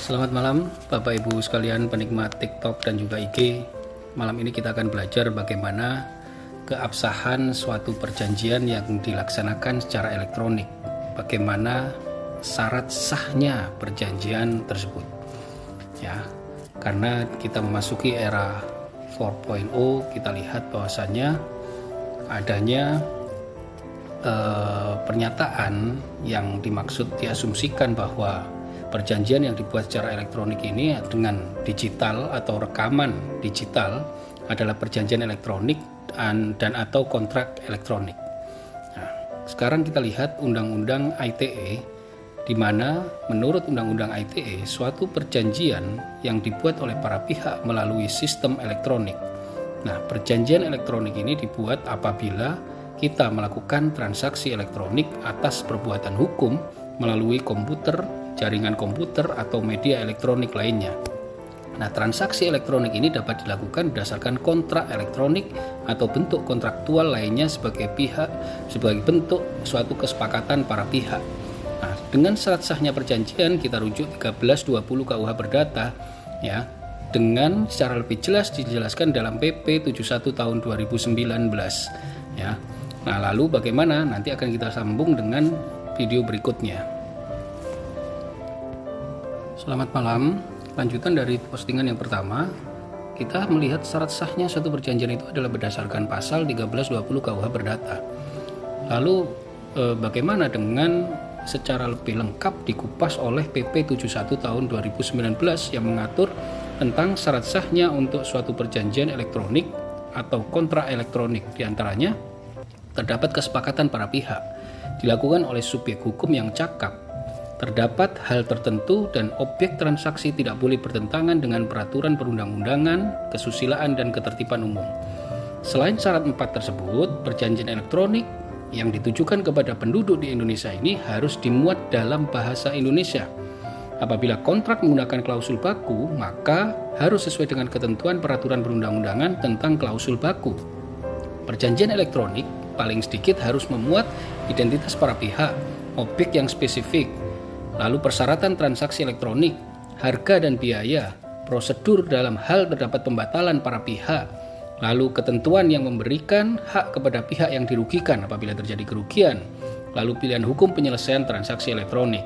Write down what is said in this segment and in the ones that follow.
Selamat malam Bapak Ibu sekalian penikmat TikTok dan juga IG. Malam ini kita akan belajar bagaimana keabsahan suatu perjanjian yang dilaksanakan secara elektronik. Bagaimana syarat sahnya perjanjian tersebut. Ya, karena kita memasuki era 4.0, kita lihat bahwasannya adanya pernyataan yang diasumsikan bahwa perjanjian yang dibuat secara elektronik ini dengan digital atau rekaman digital adalah perjanjian elektronik dan atau kontrak elektronik. Nah, sekarang kita lihat Undang-Undang ITE, di mana menurut Undang-Undang ITE suatu perjanjian yang dibuat oleh para pihak melalui sistem elektronik. Nah, perjanjian elektronik ini dibuat apabila kita melakukan transaksi elektronik atas perbuatan hukum melalui komputer, jaringan komputer, atau media elektronik lainnya. Nah, transaksi elektronik ini dapat dilakukan berdasarkan kontrak elektronik atau bentuk kontraktual lainnya sebagai bentuk suatu kesepakatan para pihak. Nah, dengan syarat sahnya perjanjian kita rujuk 1320 KUH Perdata, ya, dengan secara lebih jelas dijelaskan dalam PP 71 tahun 2019, ya. Nah, lalu bagaimana? Nanti akan kita sambung dengan video berikutnya. Selamat malam. Lanjutan dari postingan yang pertama, kita melihat syarat sahnya suatu perjanjian itu adalah berdasarkan pasal 1320 KUH Perdata. Lalu bagaimana dengan secara lebih lengkap dikupas oleh PP 71 tahun 2019 yang mengatur tentang syarat sahnya untuk suatu perjanjian elektronik atau kontrak elektronik. Di antaranya terdapat kesepakatan para pihak, dilakukan oleh subjek hukum yang cakap, terdapat hal tertentu dan objek transaksi tidak boleh bertentangan dengan peraturan perundang-undangan, kesusilaan, dan ketertiban umum. Selain syarat 4 tersebut, perjanjian elektronik yang ditujukan kepada penduduk di Indonesia ini harus dimuat dalam bahasa Indonesia. Apabila kontrak menggunakan klausul baku, maka harus sesuai dengan ketentuan peraturan perundang-undangan tentang klausul baku. Perjanjian elektronik paling sedikit harus memuat identitas para pihak, objek yang spesifik, lalu persyaratan transaksi elektronik, harga dan biaya, prosedur dalam hal terdapat pembatalan para pihak, lalu ketentuan yang memberikan hak kepada pihak yang dirugikan apabila terjadi kerugian, lalu pilihan hukum penyelesaian transaksi elektronik.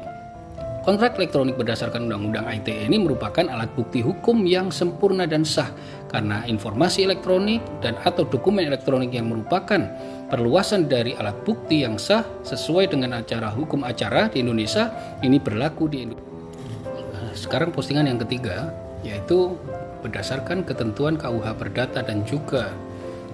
Kontrak elektronik berdasarkan Undang-Undang ITE ini merupakan alat bukti hukum yang sempurna dan sah karena informasi elektronik dan atau dokumen elektronik yang merupakan perluasan dari alat bukti yang sah sesuai dengan acara hukum acara di Indonesia ini berlaku di Indonesia. Sekarang postingan yang ketiga, yaitu berdasarkan ketentuan KUH Perdata dan juga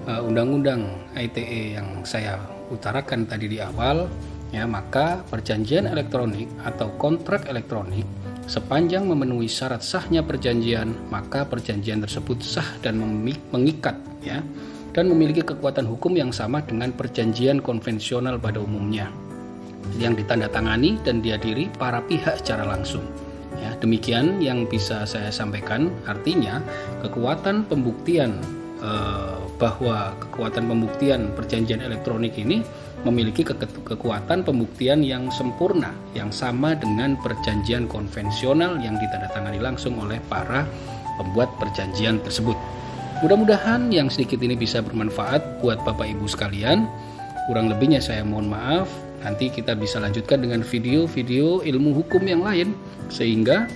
Undang-Undang ITE yang saya utarakan tadi di awal, ya, maka perjanjian elektronik atau kontrak elektronik sepanjang memenuhi syarat sahnya perjanjian, maka perjanjian tersebut sah dan mengikat, ya, dan memiliki kekuatan hukum yang sama dengan perjanjian konvensional pada umumnya yang ditandatangani dan dihadiri para pihak secara langsung. Ya, demikian yang bisa saya sampaikan. Artinya kekuatan pembuktian bahwa kekuatan pembuktian perjanjian elektronik ini memiliki kekuatan pembuktian yang sempurna, yang sama dengan perjanjian konvensional yang ditandatangani langsung oleh para pembuat perjanjian tersebut. Mudah-mudahan yang sedikit ini bisa bermanfaat buat Bapak Ibu sekalian. Kurang lebihnya saya mohon maaf. Nanti kita bisa lanjutkan dengan video-video ilmu hukum yang lain, sehingga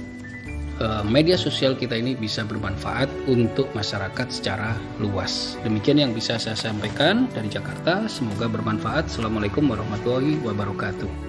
media sosial kita ini bisa bermanfaat untuk masyarakat secara luas. Demikian yang bisa saya sampaikan dari Jakarta. Semoga bermanfaat. Assalamualaikum warahmatullahi wabarakatuh.